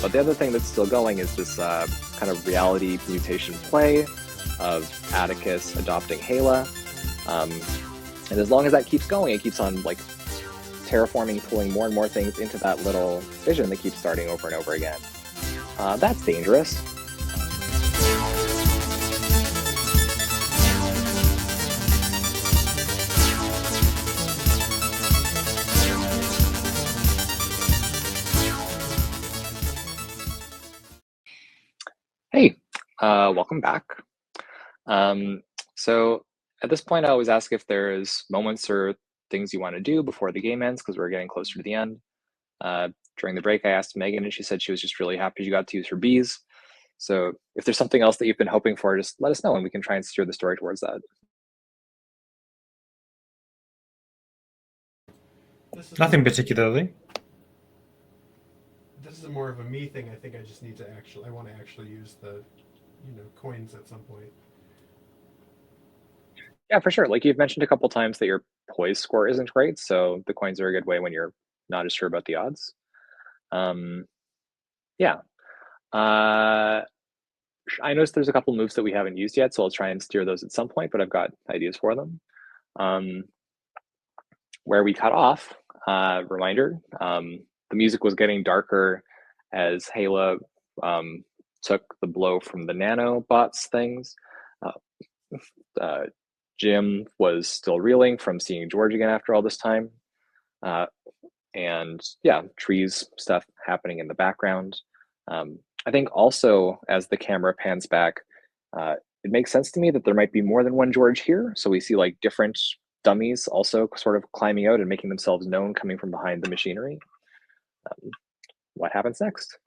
But the other thing that's still going is this kind of reality mutation play of Atticus adopting Hela. And as long as that keeps going, it keeps on like terraforming, pulling more and more things into that little vision that keeps starting over and over again. That's dangerous. Hey, welcome back. So at this point, I always ask if there's moments or things you want to do before the game ends, because we're getting closer to the end. During the break, I asked Megan, and she said she was just really happy she got to use her bees. So if there's something else that you've been hoping for, just let us know, and we can try and steer the story towards that. Nothing particularly. This is more of a me thing. I think I just need to I want to actually use the, coins at some point. Yeah, for sure. Like you've mentioned a couple times that your poise score isn't great, so the coins are a good way when you're not as sure about the odds. Yeah. I noticed there's a couple moves that we haven't used yet, so I'll try and steer those at some point, but I've got ideas for them. Where we cut off, reminder, the music was getting darker as Hela took the blow from the nanobots things. Jim was still reeling from seeing George again after all this time. And yeah, trees stuff happening in the background. I think also as the camera pans back, it makes sense to me that there might be more than one George here. So we see like different dummies also sort of climbing out and making themselves known coming from behind the machinery. What happens next?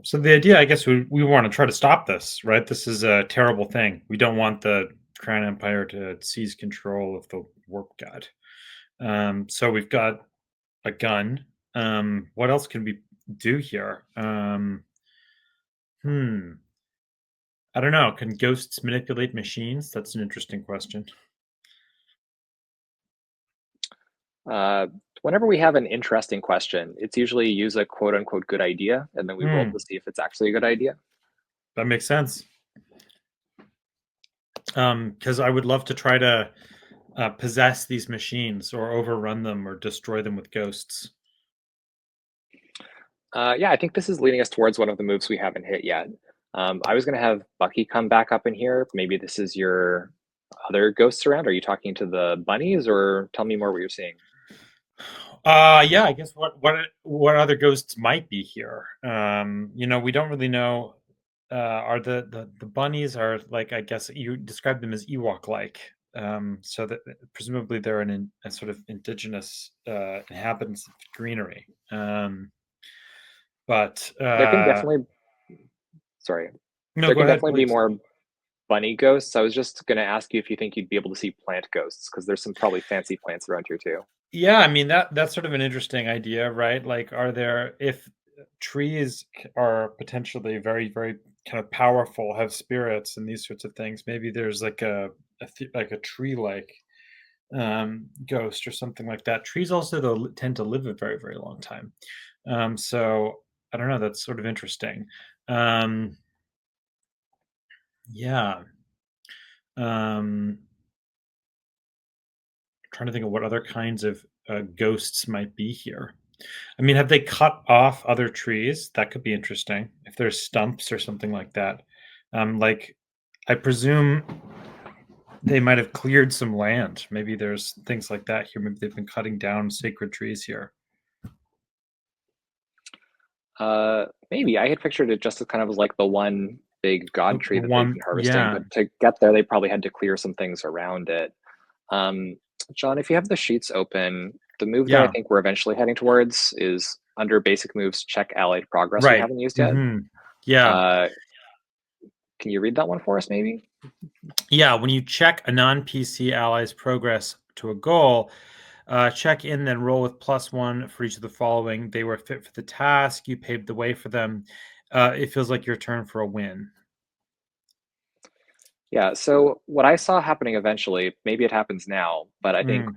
So the idea, I guess, we want to try to stop this, right? This is a terrible thing. We don't want the Crown Empire to seize control of the warp god. So we've got a gun. What else can we do here? I don't know. Can ghosts manipulate machines? That's an interesting question. Whenever we have an interesting question, it's usually use a quote unquote good idea, and then we roll to see if it's actually a good idea. That makes sense. Because I would love to try to possess these machines or overrun them or destroy them with ghosts. Yeah, I think this is leading us towards one of the moves we haven't hit yet. I was going to have Bucky come back up in here. Maybe this is your other ghosts around. Are you talking to the bunnies, or tell me more what you're seeing? Yeah, I guess what other ghosts might be here. We don't really know. Are the bunnies are like, I guess you described them as Ewok like. So that presumably they're a sort of indigenous inhabitants of greenery. But there can definitely sorry. No, there go can ahead, definitely please. be more bunny ghosts. I was just going to ask you if you think you'd be able to see plant ghosts, because there's some probably fancy plants around here too. Yeah, I mean that's sort of an interesting idea, right? Like, if trees are potentially very, very kind of powerful, have spirits and these sorts of things, maybe there's like a tree like ghost or something like that. Trees also tend to live a very, very long time. So I don't know. That's sort of interesting. Yeah. Trying to think of what other kinds of ghosts might be here. I mean, have they cut off other trees? That could be interesting. If there's stumps or something like that. I presume they might have cleared some land. Maybe there's things like that here. Maybe they've been cutting down sacred trees here. Maybe I had pictured it just as kind of like the one big god tree that they've been harvesting, yeah. but to get there, they probably had to clear some things around it. John, if you have the sheets open, the move that I think we're eventually heading towards is under basic moves, check allied progress we haven't used yet. Yeah. Can you read that one for us, maybe? Yeah, when you check a non-PC ally's progress to a goal, check in, then roll with +1 for each of the following. They were fit for the task. You paved the way for them. It feels like your turn for a win. Yeah, so what I saw happening eventually, maybe it happens now, but I think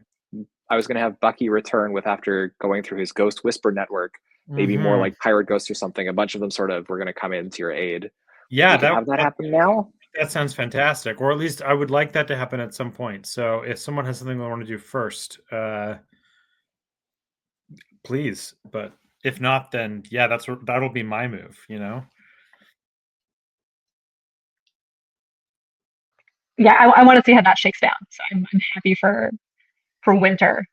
I was going to have Bucky return with, after going through his Ghost Whisper network, maybe more Hmm. like pirate ghosts or something. A bunch of them sort of were going to come into your aid. Yeah, We can have that happen now. that sounds fantastic. Or at least I would like that to happen at some point. So if someone has something they want to do first, please. But if not, then yeah, that'll be my move, you know? Yeah, I want to see how that shakes down. So I'm happy for Winter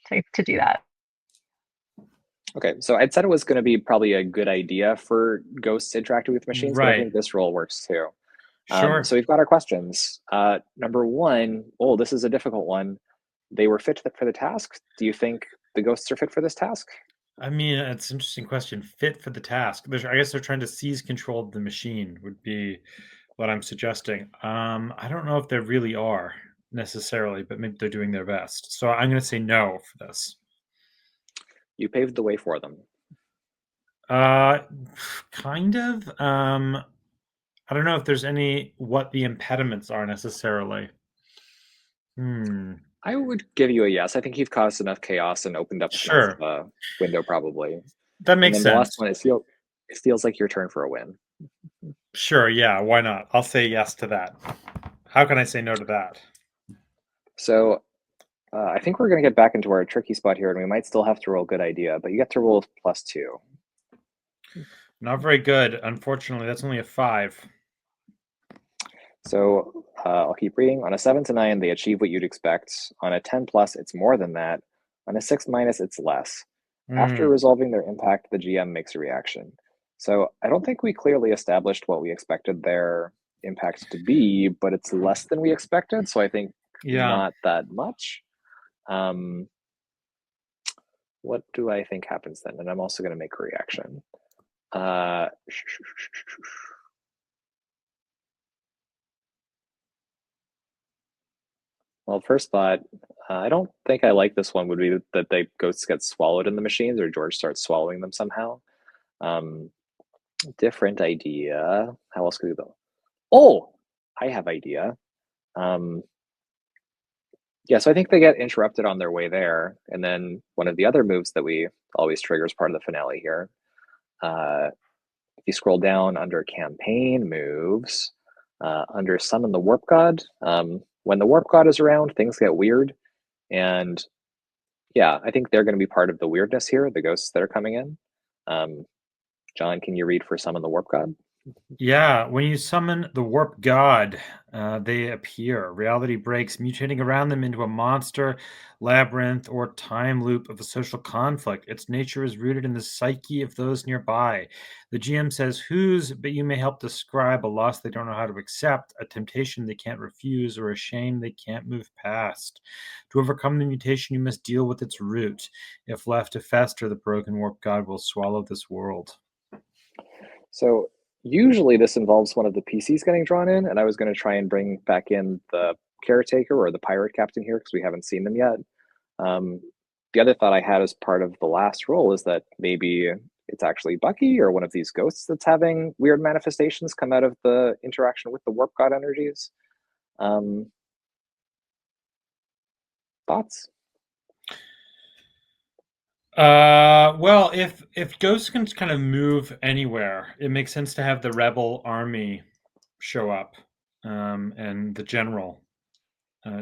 to do that. Okay, so I'd said it was going to be probably a good idea for ghosts interacting with machines, but I Right. think this role works too. Sure. So we've got our questions. Number one, oh, this is a difficult one. They were fit for the task. Do you think the ghosts are fit for this task? I mean, it's an interesting question. Fit for the task. I guess they're trying to seize control of the machine, would be what I'm suggesting. I don't know if they really are necessarily, but maybe they're doing their best. So I'm going to say no for this. You paved the way for them. Uh, kind of. I don't know if there's what the impediments are necessarily. I would give you a yes. I think you've caused enough chaos and opened up enough Sure. window, probably. That And makes then the last sense. one, it feels like your turn for a win. Sure, yeah, why not? I'll say yes to that. How can I say no to that? So I think we're going to get back into our tricky spot here, and we might still have to roll good idea, but you get to roll +2. Not very good. Unfortunately, that's only a 5. So I'll keep reading. On a 7 to 9, they achieve what you'd expect. On a 10 plus, it's more than that. On a 6 minus, it's less. After resolving their impact, the GM makes a reaction. So I don't think we clearly established what we expected their impact to be, but it's less than we expected. So I think not that much. What do I think happens then? And I'm also going to make a reaction. Well, first thought, I don't think I like this one, would be that the ghosts get swallowed in the machines or George starts swallowing them somehow. Different idea. How else could we go? Oh, I have idea. Yeah, so I think they get interrupted on their way there. And then one of the other moves that we always trigger as part of the finale here. If you scroll down under campaign moves, under Summon the Warp God, when the Warp God is around, things get weird. And yeah, I think they're going to be part of the weirdness here, the ghosts that are coming in. John, can you read for Summon the Warp God? Yeah, when you summon the Warp God, they appear. Reality breaks, mutating around them into a monster, labyrinth, or time loop of a social conflict. Its nature is rooted in the psyche of those nearby. The GM says whose, but you may help describe a loss they don't know how to accept, a temptation they can't refuse, or a shame they can't move past. To overcome the mutation, you must deal with its root. If left to fester, the broken Warp God will swallow this world. So usually this involves one of the PCs getting drawn in, and I was going to try and bring back in the caretaker or the pirate captain here because we haven't seen them yet. The other thought I had as part of the last roll is that maybe it's actually Bucky or one of these ghosts that's having weird manifestations come out of the interaction with the warp god energies. Thoughts? Well, if ghosts can kind of move anywhere, it makes sense to have the rebel army show up, and the general,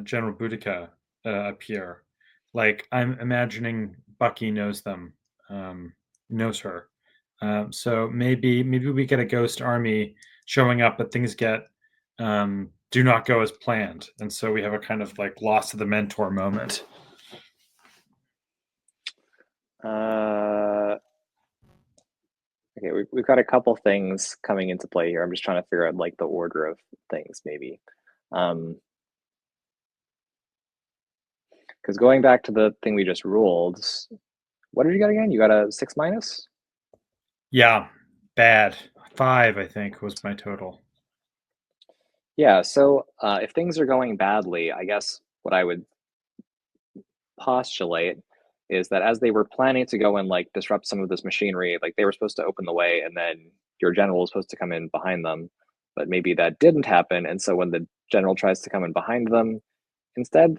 General Boudica, appear. Like I'm imagining Bucky knows them, knows her. So maybe we get a ghost army showing up, but things do not go as planned, and so we have a kind of like loss of the mentor moment. Okay, we've got a couple things coming into play here. I'm just trying to figure out like the order of things, maybe. Because going back to the thing we just ruled, what did you get again? You got a 6 minus? Yeah, bad. 5, I think, was my total. Yeah, so if things are going badly, I guess what I would postulate is that as they were planning to go and like disrupt some of this machinery, like they were supposed to open the way and then your general was supposed to come in behind them, but maybe that didn't happen. And so when the general tries to come in behind them, instead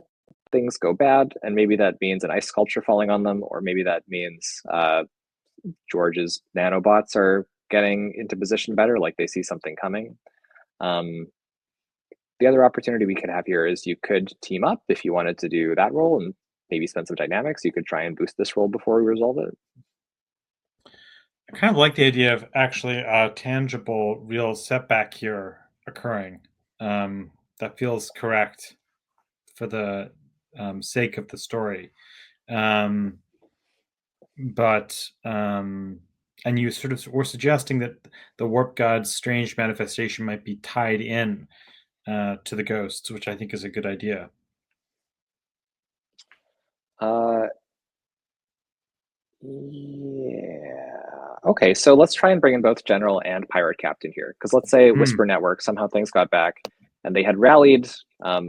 things go bad, and maybe that means an ice sculpture falling on them, or maybe that means George's nanobots are getting into position better, like they see something coming. The other opportunity we could have here is you could team up if you wanted to do that role and maybe spend some dynamics. You could try and boost this roll before we resolve it. I kind of like the idea of actually a tangible, real setback here occurring. That feels correct for the sake of the story. And you sort of were suggesting that the warp god's strange manifestation might be tied in to the ghosts, which I think is a good idea. Yeah. Okay, so let's try and bring in both general and pirate captain here, because let's say Whisper Network, somehow things got back and they had rallied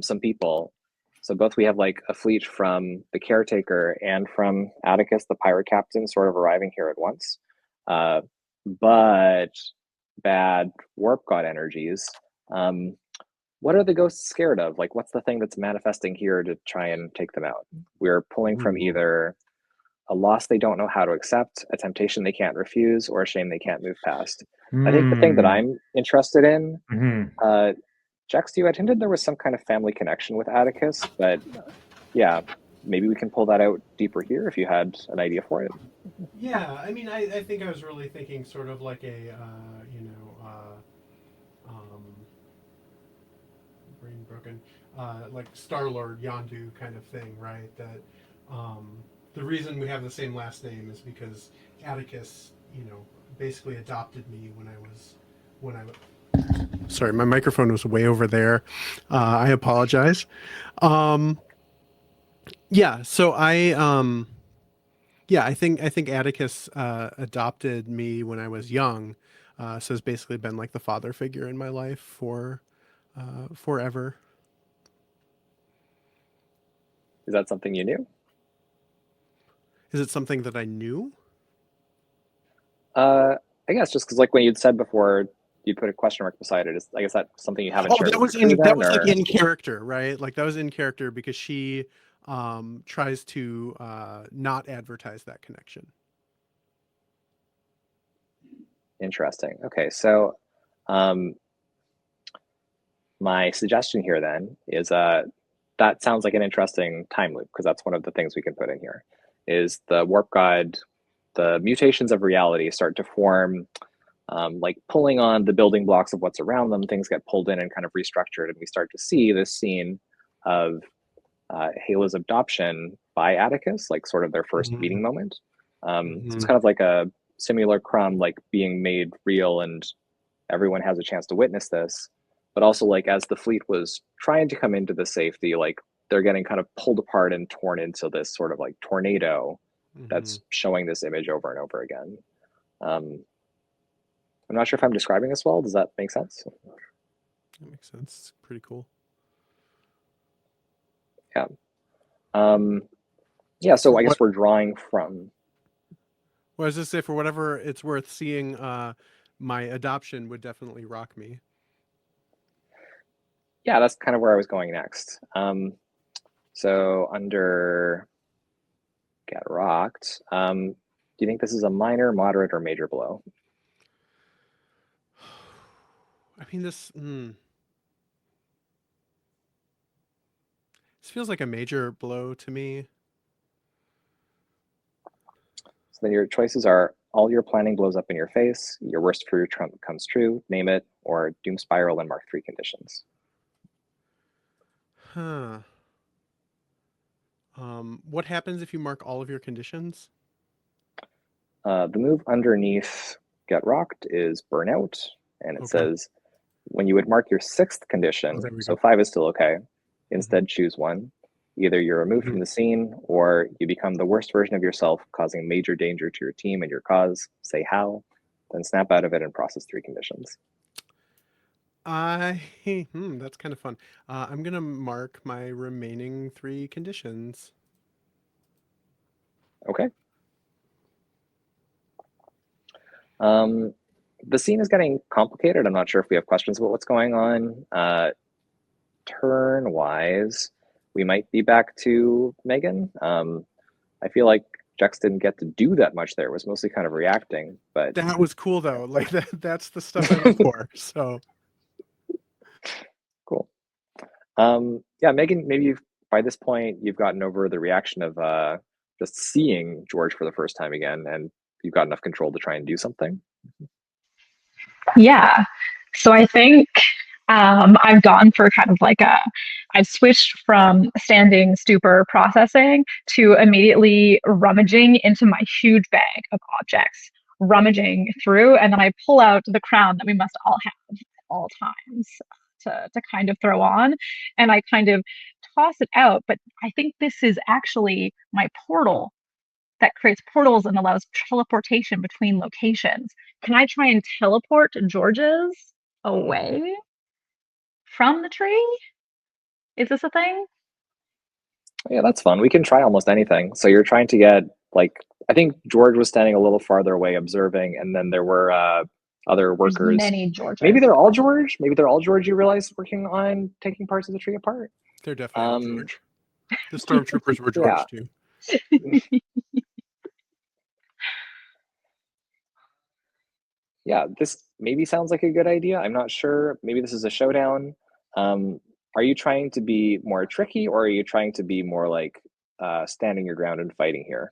some people. So both we have like a fleet from the caretaker and from Atticus, the pirate captain, sort of arriving here at once. But bad warp god energies. What are the ghosts scared of? Like, what's the thing that's manifesting here to try and take them out? We're pulling from either a loss they don't know how to accept, a temptation they can't refuse, or a shame they can't move past. I think the thing that I'm interested in, Jax, you had hinted there was some kind of family connection with Atticus, but yeah, maybe we can pull that out deeper here if you had an idea for it. Yeah, I mean, I think I was really thinking sort of like a, brain broken, like Star-Lord, Yondu kind of thing, right? That the reason we have the same last name is because Atticus, basically adopted me when I sorry, my microphone was way over there. I apologize. Yeah, so I think Atticus adopted me when I was young, so has basically been like the father figure in my life for forever. Is that something you knew? Is it something that I knew? I guess just because like when you'd said before you put a question mark beside it, I guess that's something you haven't Oh, shared that with was the crew that then, was like or in character, right? Like that was in character because she tries to not advertise that connection. interesting. Okay, so my suggestion here then is that sounds like an interesting time loop, because that's one of the things we can put in here is the warp god, the mutations of reality start to form, like pulling on the building blocks of what's around them. Things get pulled in and kind of restructured, and we start to see this scene of Hela's adoption by Atticus, like sort of their first meeting moment. So it's kind of like a simulacrum, like being made real, and everyone has a chance to witness this. But also, like as the fleet was trying to come into the safety, like they're getting kind of pulled apart and torn into this sort of like tornado that's showing this image over and over again. I'm not sure if I'm describing this well. Does that make sense? That makes sense. It's pretty cool. Yeah. Yeah, so I guess we're drawing from. Well, I was just say for whatever it's worth, seeing my adoption would definitely rock me. Yeah, that's kind of where I was going next. So under get rocked, do you think this is a minor, moderate, or major blow? I mean, this feels like a major blow to me. So then your choices are all your planning blows up in your face, your worst fear comes true, name it, or doom spiral and mark 3 conditions. Huh. What happens if you mark all of your conditions? The move underneath get rocked is burnout, and it says when you would mark your 6th condition, so 5 is still okay, instead choose one. Either you're removed from the scene, or you become the worst version of yourself, causing major danger to your team and your cause. Say how, then snap out of it and process 3 conditions. That's kind of fun. I'm gonna mark my remaining 3 conditions. Okay. The scene is getting complicated. I'm not sure if we have questions about what's going on. Turn-wise, we might be back to Megan. I feel like Jex didn't get to do that much there. It was mostly kind of reacting, but That was cool though. Like that's the stuff I look for. So cool. Yeah, Megan, maybe by this point you've gotten over the reaction of just seeing George for the first time again, and you've got enough control to try and do something. Yeah. So I think I've gone for kind of like I've switched from standing, stupor, processing to immediately rummaging into my huge bag of objects, rummaging through, and then I pull out the crown that we must all have at all times to kind of throw on, and I kind of toss it out. But I think this is actually my portal that creates portals and allows teleportation between locations. Can I try and teleport George's away from the tree? Is this a thing? Yeah, that's fun. We can try almost anything. So you're trying to get like I think George was standing a little farther away observing, and then there were other There's workers. many Georges. Maybe they're all George. Maybe they're all George. You realize working on taking parts of the tree apart. they're definitely all George. The stormtroopers were George Yeah. too. Yeah, this maybe sounds like a good idea. I'm not sure. Maybe this is a showdown. Are you trying to be more tricky, or are you trying to be more like standing your ground and fighting here?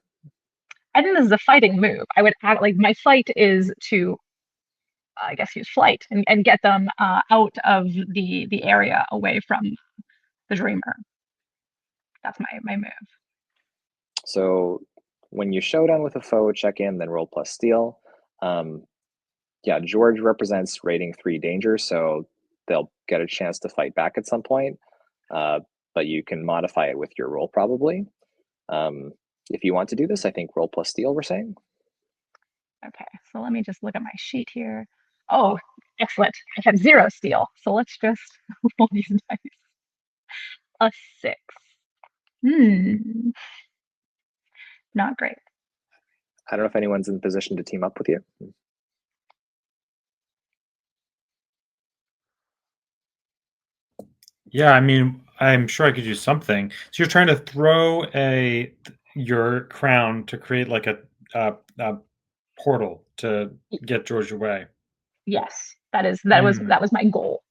I think this is a fighting move. I would act like my fight is to, I guess, use flight and get them out of the area away from the dreamer. That's my move. So when you showdown with a foe, check in, then roll plus steal. Yeah, George represents rating 3 danger, so they'll get a chance to fight back at some point. But you can modify it with your roll probably. If you want to do this, I think roll plus steal, we're saying. Okay, so let me just look at my sheet here. Oh, excellent. I have 0 steal. So let's just roll these dice. A 6. Not great. I don't know if anyone's in position to team up with you. Yeah, I mean, I'm sure I could do something. So you're trying to throw your crown to create like a portal to get George away. Yes, that was my goal.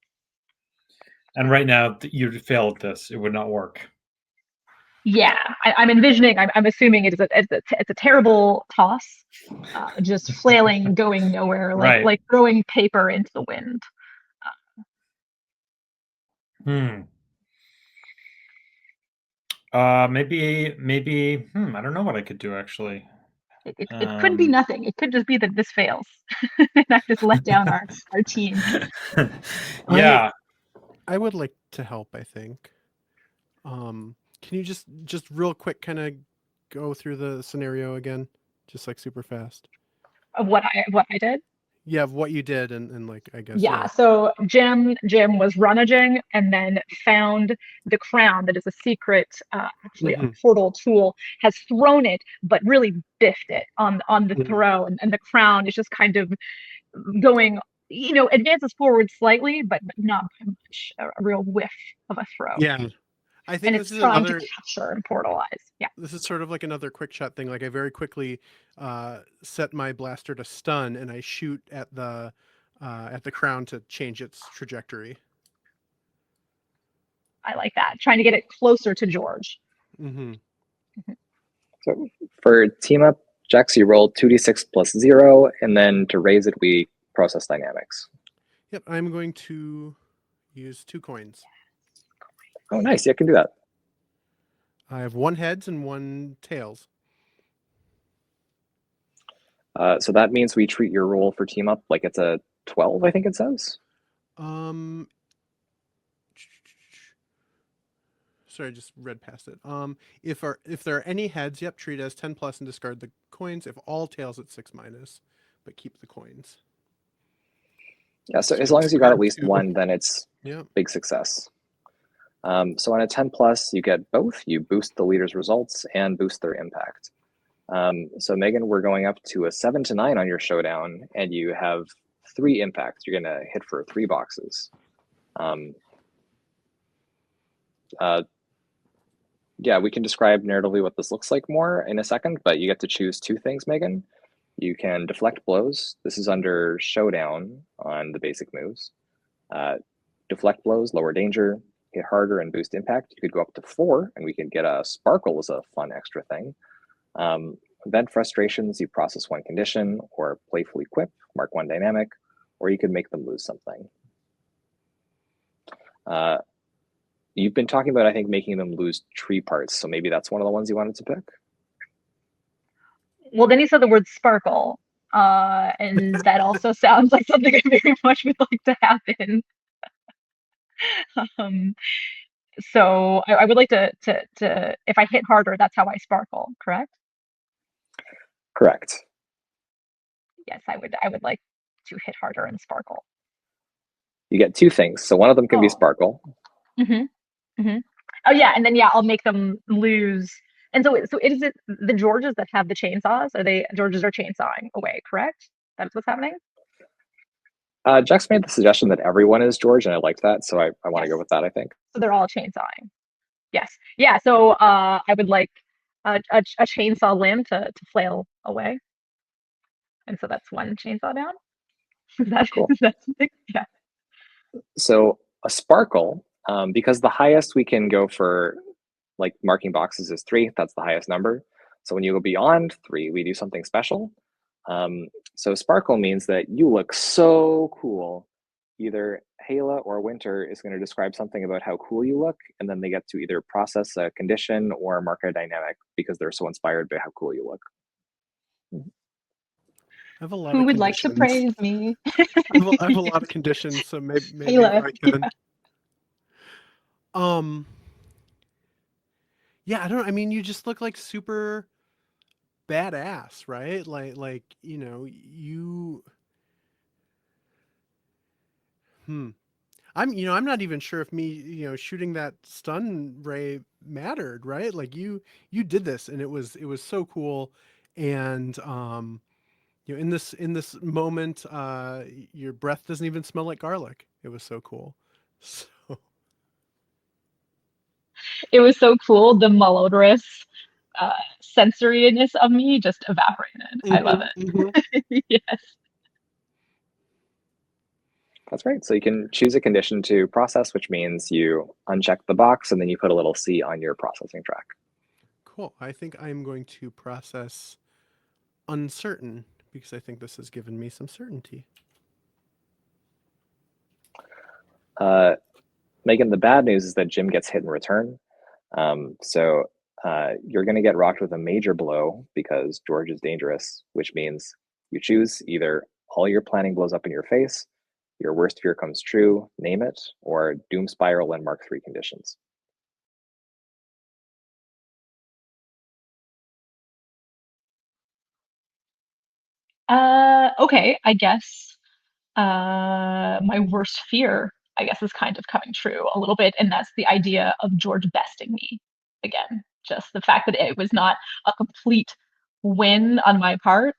And right now, you failed this. It would not work. Yeah, I'm envisioning. I'm assuming it's a terrible toss, just flailing, going nowhere, Right. like throwing paper into the wind. Maybe. I don't know what I could do actually. It could be nothing. It could just be that this fails, and I just let down our team. Yeah, I would like to help. I think. Can you just real quick kind of go through the scenario again, just like super fast? Of what I did. Yeah, of what you did and like I guess Yeah, so Jim was rummaging and then found the crown that is a secret, actually a portal tool, has thrown it, but really biffed it on the throw, and the crown is just kind of going, advances forward slightly, but not by much, a real whiff of a throw. Yeah. I think And this it's is trying another to capture and portalize. Yeah. This is sort of like another quick shot thing. Like I very quickly set my blaster to stun, and I shoot at the crown to change its trajectory. I like that. Trying to get it closer to George. So for team up, Jex, you roll 2d6 plus 0, and then to raise it, we process dynamics. Yep, I'm going to use 2 coins. Oh, nice. Yeah, I can do that. I have 1 heads and 1 tails. So that means we treat your roll for team up like it's a 12, I think it says. Sorry, I just read past it. If there are any heads, yep, treat as 10 plus and discard the coins. If all tails, it's 6 minus, but keep the coins. Yeah, so as long as you got at least 1, then it's big success. So on a 10 plus, you get both. You boost the leader's results and boost their impact. So Megan, we're going up to a 7 to 9 on your showdown, and you have 3 impacts. You're going to hit for 3 boxes. Yeah, we can describe narratively what this looks like more in a second, but you get to choose two things, Megan. You can deflect blows. This is under showdown on the basic moves. Uh, deflect blows, lower danger, hit harder, and boost impact. You could go up to 4, and we could get a sparkle as a fun extra thing. Vent frustrations, you process 1 condition, or playfully quip, mark 1 dynamic, or you could make them lose something. You've been talking about, I think, making them lose tree parts, so maybe that's one of the ones you wanted to pick? Well, then you said the word sparkle, and that also sounds like something I very much would like to happen. Um, so I would like to if I hit harder, that's how I sparkle, correct? Correct. Yes, I would like to hit harder and sparkle. You get 2 things, so one of them can be Oh. sparkle. Mm-hmm. Oh yeah, and then yeah, I'll make them lose. And so is it the Georges that have the chainsaws? Are they Georges are chainsawing away, correct? That's what's happening? Jex made the suggestion that everyone is George, and I liked that, so I want to Yes. go with that, I think. So they're all chainsawing. Yes. Yeah, so I would like a chainsaw limb to flail away. And so that's one chainsaw down. Cool. Is that something? Yeah. So a sparkle, because the highest we can go for like marking boxes is 3, that's the highest number. So when you go beyond 3, we do something special. So sparkle means that you look so cool. Either Hala or Winter is going to describe something about how cool you look, and then they get to either process a condition or mark a dynamic because they're so inspired by how cool you look. I have a lot Who of would like to conditions. praise me? I have a lot of conditions, so maybe Halo. I can. Um, yeah, I don't. I mean, you just look like super badass, right? Like you. Hmm. I'm not even sure if me, shooting that stun ray mattered, right? Like you did this, and it was so cool, and in this moment, your breath doesn't even smell like garlic. It was so cool. So. It was so cool. The malodorous uh, sensoriness of me just evaporated. I love Mhm, mhm. it. Yes. That's right. So you can choose a condition to process, which means you uncheck the box and then you put a little C on your processing track. Cool. I think I'm going to process uncertain because I think this has given me some certainty. Megan, the bad news is that Jim gets hit in return. So you're going to get rocked with a major blow because George is dangerous, which means you choose either all your planning blows up in your face, your worst fear comes true, name it, or doom spiral and mark 3 conditions. Okay, I guess my worst fear, I guess, is kind of coming true a little bit, and that's the idea of George besting me again. Just the fact that it was not a complete win on my part.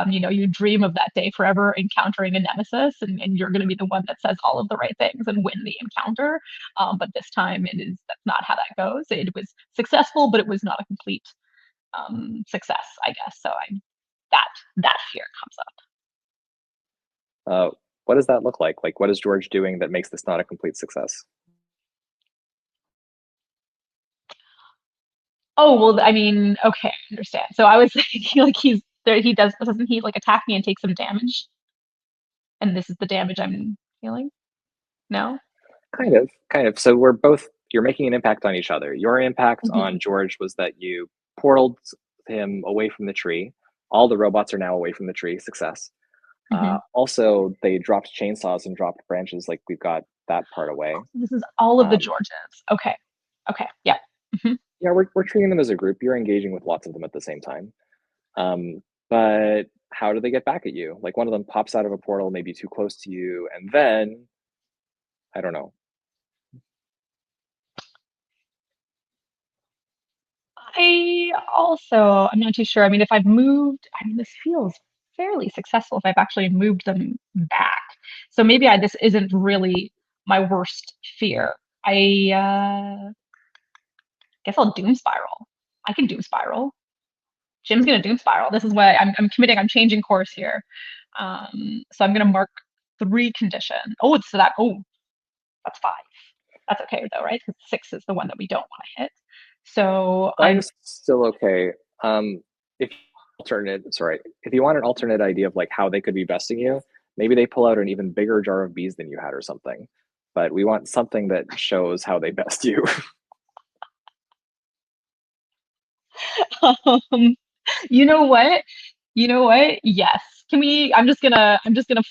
You dream of that day forever encountering a nemesis, and you're going to be the one that says all of the right things and win the encounter. But this time, that's not how that goes. It was successful, but it was not a complete success, I guess. So that that fear comes up. Uh, what does that look like? Like, what is George doing that makes this not a complete success? Oh, well, I mean, okay, I understand. So I was thinking like he's there, doesn't he like attack me and take some damage? And this is the damage I'm feeling? No? Kind of. So you're making an impact on each other. Your impact Hmm. on George was that you portaled him away from the tree. All the robots are now away from the tree. Success. Hmm. Also, they dropped chainsaws and dropped branches. Like we've got that part away. This is all of the Um, Georges. Okay. Okay. Yeah. Hmm. yeah, we're treating them as a group. You're engaging with lots of them at the same time. But how do they get back at you? Like one of them pops out of a portal, maybe too close to you, and then I don't know. I'm not too sure. I mean, if I've moved, I mean, this feels fairly successful if I've actually moved them back. So maybe this isn't really my worst fear. I Guess I'll doom spiral. I can doom spiral. Jim's gonna doom spiral. This is what I'm committing. I'm changing course here. So I'm gonna mark 3 condition. Oh, it's that. Oh, that's 5. That's okay though, right? Because 6 is the one that we don't want to hit. So Five is still okay. If if you want an alternate idea of like how they could be besting you, maybe they pull out an even bigger jar of bees than you had or something. But we want something that shows how they best you. um, you know what? You know what? Yes. Can we? I'm just gonna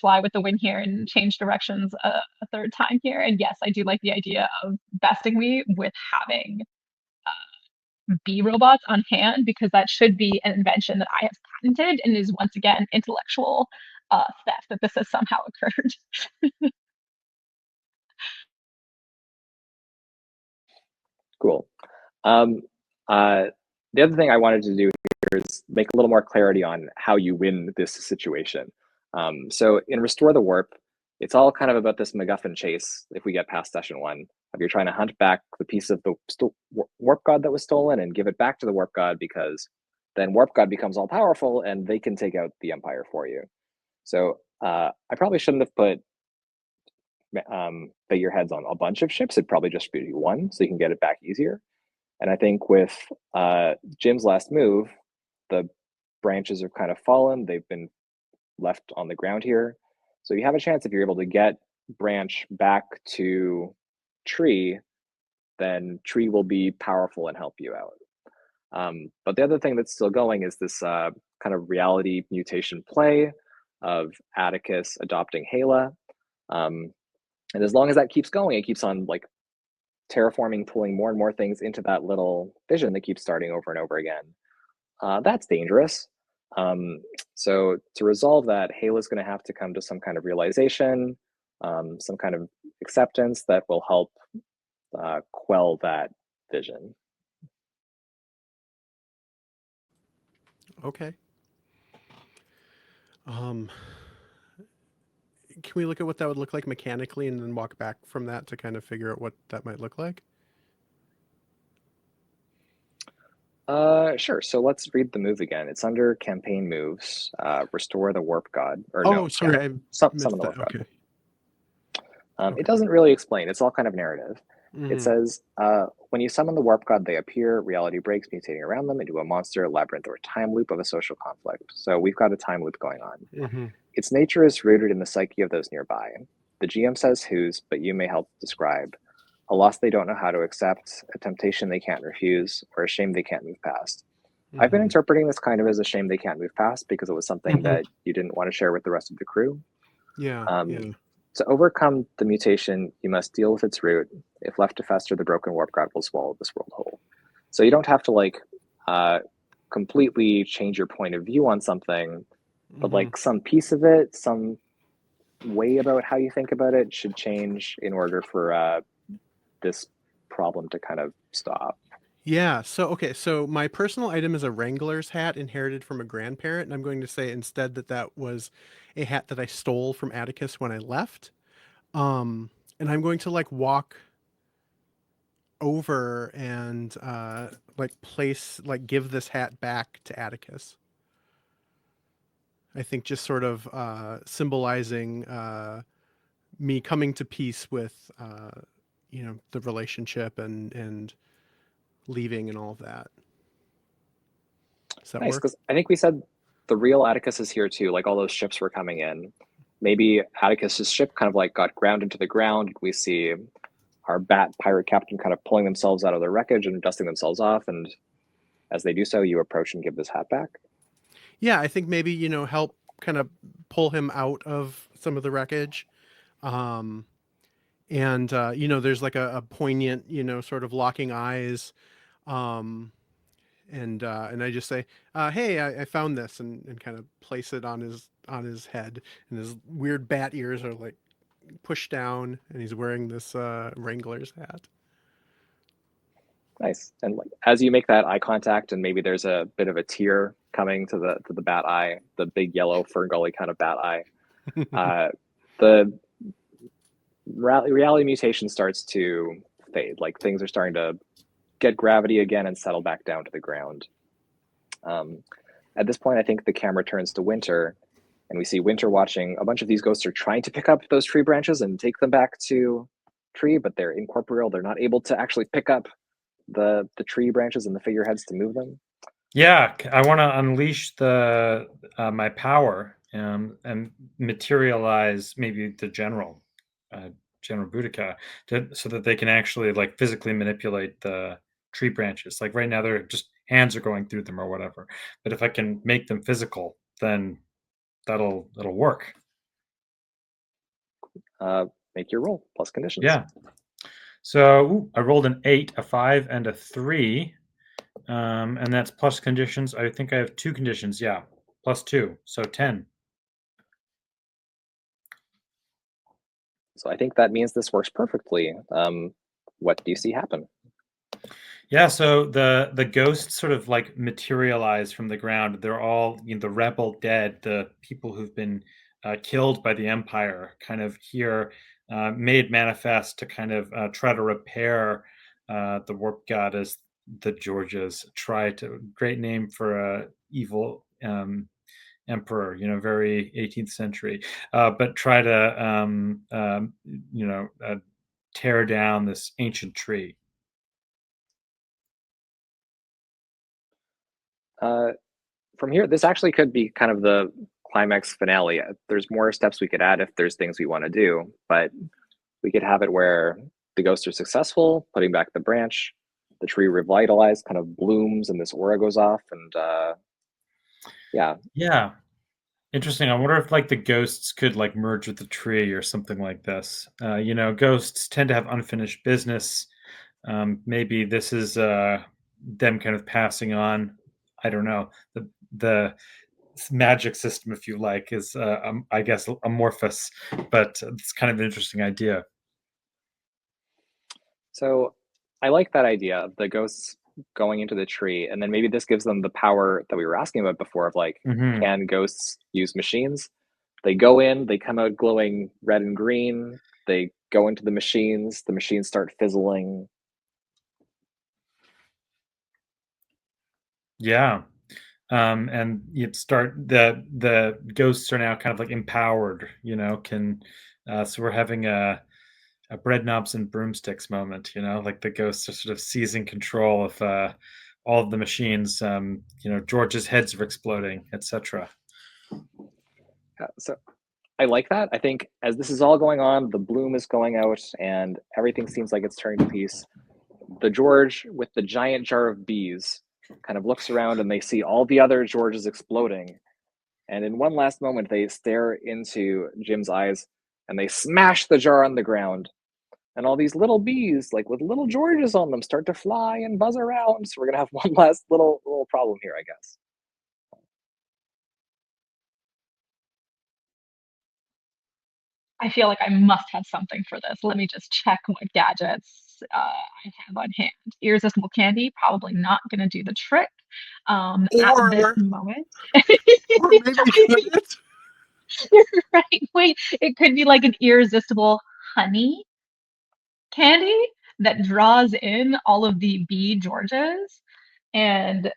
fly with the wind here and change directions a third time here. And yes, I do like the idea of besting me with having bee robots on hand because that should be an invention that I have patented and is once again intellectual theft that this has somehow occurred. Cool. Um, uh, the other thing I wanted to do here is make a little more clarity on how you win this situation. So in Restore the Warp, it's all kind of about this MacGuffin chase. If we get past session 1, of you're trying to hunt back the piece of the Warp God that was stolen and give it back to the Warp God, because then Warp God becomes all powerful and they can take out the Empire for you. So I probably shouldn't have put figureheads on a bunch of ships. It'd probably just be 1, so you can get it back easier. And I think with Jim's last move, the branches have kind of fallen. They've been left on the ground here. So you have a chance if you're able to get branch back to tree, then tree will be powerful and help you out. But the other thing that's still going is this kind of reality mutation play of Atticus adopting Hala. And as long as that keeps going, it keeps on like terraforming, pulling more and more things into that little vision that keeps starting over and over again. That's dangerous. So to resolve that, Hala's going to have to come to some kind of realization, some kind of acceptance that will help quell that vision. Okay. Can we look at what that would look like mechanically and then walk back from that to kind of figure out what that might look like? Sure. So let's read the move again. It's under campaign moves. Restore the Warp God. Or Oh, no, sorry, yeah, I some missed of the that. Warp Okay. God. Okay. It doesn't really explain. It's all kind of narrative. It Mhm. says, when you summon the Warp God, they appear, reality breaks, mutating around them into a monster, labyrinth, or time loop of a social conflict. So we've got a time loop going on. Mhm. Its nature is rooted in the psyche of those nearby. The GM says whose, but you may help describe. A loss they don't know how to accept, a temptation they can't refuse, or a shame they can't move past. I've been Mhm. interpreting this kind of as a shame they can't move past because it was something Mhm. that you didn't want to share with the rest of the crew. Yeah. Um, Yeah. to overcome the mutation, you must deal with its root. If left to fester, the broken warp god will swallow this world whole. So you don't have to like completely change your point of view on something, but Mhm. like some piece of it, some way about how you think about it should change in order for this problem to kind of stop. Yeah. So my personal item is a Wrangler's hat inherited from a grandparent, and I'm going to say instead that that was a hat that I stole from Atticus when I left. Um, and I'm going to like walk over and like place like give this hat back to Atticus. I think just sort of symbolizing me coming to peace with the relationship and leaving and all of that. Does that Nice, work? because I think we said the real Atticus is here too. Like all those ships were coming in. Maybe Atticus's ship kind of like got ground into the ground. We see our bat pirate captain kind of pulling themselves out of their wreckage and dusting themselves off. And as they do so, you approach and give this hat back. Yeah, I think maybe help kind of pull him out of some of the wreckage. Um, and there's like a poignant sort of locking eyes. Um, and I just say, "Hey, I found this," and kind of place it on his head, and his weird bat ears are like pushed down, and he's wearing this Wrangler's hat. Nice. And like as you make that eye contact, and maybe there's a bit of a tear coming to the bat eye, the big yellow Ferngully kind of bat eye. The reality mutation starts to fade. Like things are starting to get gravity again and settle back down to the ground. At this point, I think the camera turns to Winter, and we see Winter watching. A bunch of these ghosts are trying to pick up those tree branches and take them back to tree, but they're incorporeal. They're not able to actually pick up the tree branches and the figureheads to move them. Yeah, I want to unleash the my power and materialize maybe the general, General Boudica, so that they can actually like physically manipulate the tree branches. Like right now, they're just hands are going through them or whatever. But if I can make them physical, then that'll work. Make your roll plus conditions. Yeah. So I rolled an 8, a 5, and a 3. And that's plus conditions. I think I have 2 conditions. Yeah, plus 2, so 10. So I think that means this works perfectly. What do you see happen? Yeah, so the ghosts sort of like materialize from the ground. They're all, the rebel dead, the people who've been killed by the Empire, kind of here made manifest to kind of try to repair the warp goddess, the Georges. Great name for a evil emperor, very 18th century, but try to tear down this ancient tree. From here, this actually could be kind of the climax finale. There's more steps we could add if there's things we want to do, but we could have it where the ghosts are successful, putting back the branch, the tree revitalized, kind of blooms, and this aura goes off, and Yeah. Interesting. I wonder if like the ghosts could like merge with the tree or something like this. Ghosts tend to have unfinished business. Maybe this is them kind of passing on. I don't know. The magic system, if you like, is I guess amorphous, but it's kind of an interesting idea. So I like that idea of the ghosts going into the tree, and then maybe this gives them the power that we were asking about before of like, can ghosts use machines? They go in, they come out glowing red and green, they go into the machines start fizzling. Yeah. And you start the ghosts are now kind of like empowered, can so we're having a bread knobs and broomsticks moment, like the ghosts are sort of seizing control of all of the machines. George's heads are exploding, etc. So I like that. I think as this is all going on, the bloom is going out and everything seems like it's turning to peace. The George with the giant jar of bees kind of looks around and they see all the other Georges exploding. And in one last moment, they stare into Jim's eyes and they smash the jar on the ground. And all these little bees, like with little Georges on them, start to fly and buzz around. So we're going to have one last little problem here, I guess. I feel like I must have something for this. Let me just check what gadgets I have on hand. Irresistible candy, probably not going to do the trick at this moment. Or maybe could it? You're right. Wait, it could be like an irresistible honey candy that draws in all of the bee Georges. And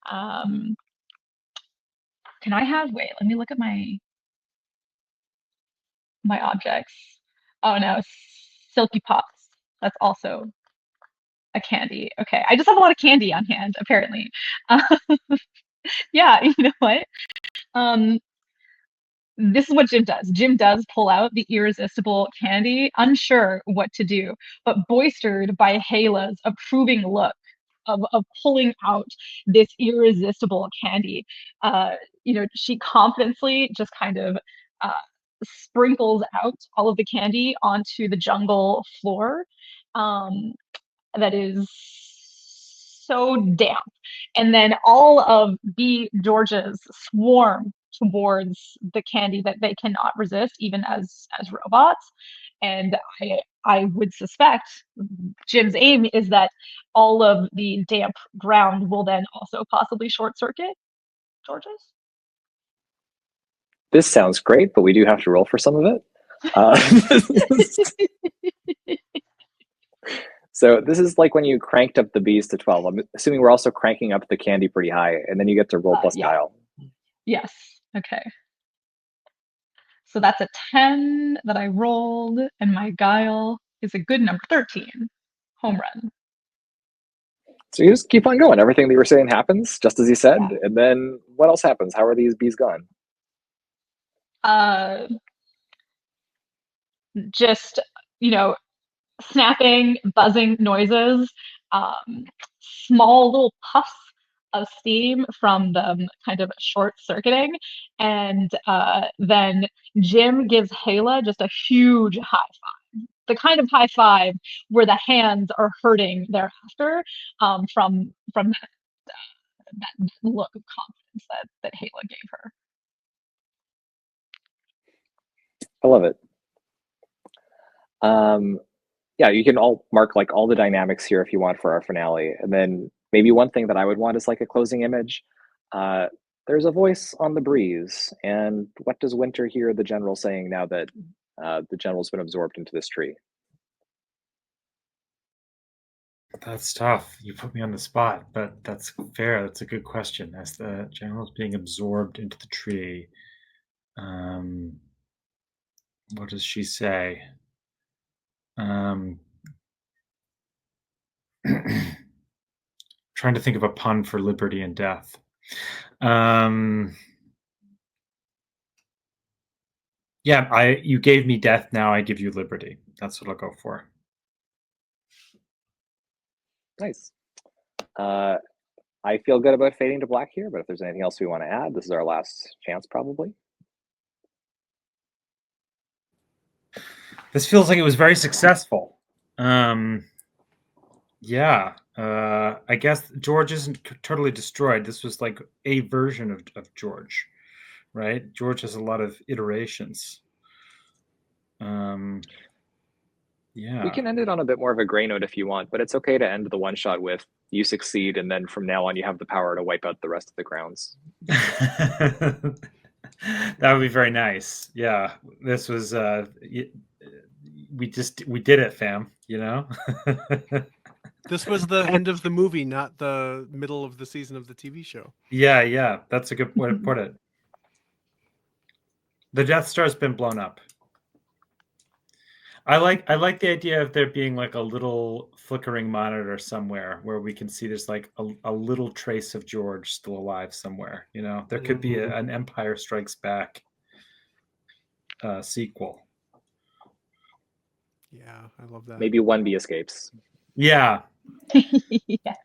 can I have, wait, let me look at my objects. Oh no, Silky Pops. That's also a candy. Okay, I just have a lot of candy on hand, apparently. Yeah, you know what? This is what Jim does. Jim does pull out the irresistible candy, unsure what to do, but boistered by Hayla's approving look of pulling out this irresistible candy. She confidently just kind of sprinkles out all of the candy onto the jungle floor that is so damp. And then all of the Georges swarm towards the candy that they cannot resist, even as robots. And I would suspect Jim's aim is that all of the damp ground will then also possibly short circuit Georges. This sounds great, but we do have to roll for some of it. So this is like when you cranked up the bees to 12. I'm assuming we're also cranking up the candy pretty high, and then you get to roll plus Yeah. guile. Yes. Okay. So that's a 10 that I rolled, and my guile is a good number, 13. Home run. So you just keep on going. Everything that you were saying happens just as you said, Yeah. and then what else happens? How are these bees gone? Just, you know, snapping, buzzing noises, small little puffs of steam from them kind of short circuiting. And then Jim gives Hayla just a huge high five. The kind of high five where the hands are hurting thereafter from that look of confidence that Hayla gave her. I love it. Yeah, you can all mark like all the dynamics here if you want for our finale. And then maybe one thing that I would want is like a closing image. There's a voice on the breeze. And what does Winter hear the general saying now that the general's been absorbed into this tree? That's tough. You put me on the spot, but that's fair. That's a good question. As the general's being absorbed into the tree, what does she say? Trying to think of a pun for liberty and death. Yeah, you gave me death, now I give you liberty. That's what I'll go for. Nice. I feel good about fading to black here, but if there's anything else we want to add, this is our last chance probably. This feels like it was very successful. Yeah, I guess George isn't totally destroyed. This was like a version of George, right? George has a lot of iterations. Yeah. We can end it on a bit more of a gray note if you want, but it's okay to end the one shot with you succeed, and then from now on you have the power to wipe out the rest of the grounds. That would be very nice. Yeah, this was we did it, fam, you know. This was the end of the movie, not the middle of the season of the TV show. Yeah, that's a good way to put it. The Death Star's been blown up. I like the idea of there being like a little flickering monitor somewhere where we can see there's like a little trace of George still alive somewhere. You know, there could be an Empire Strikes Back sequel. Yeah, I love that. Maybe one bee escapes. Yeah. Yes.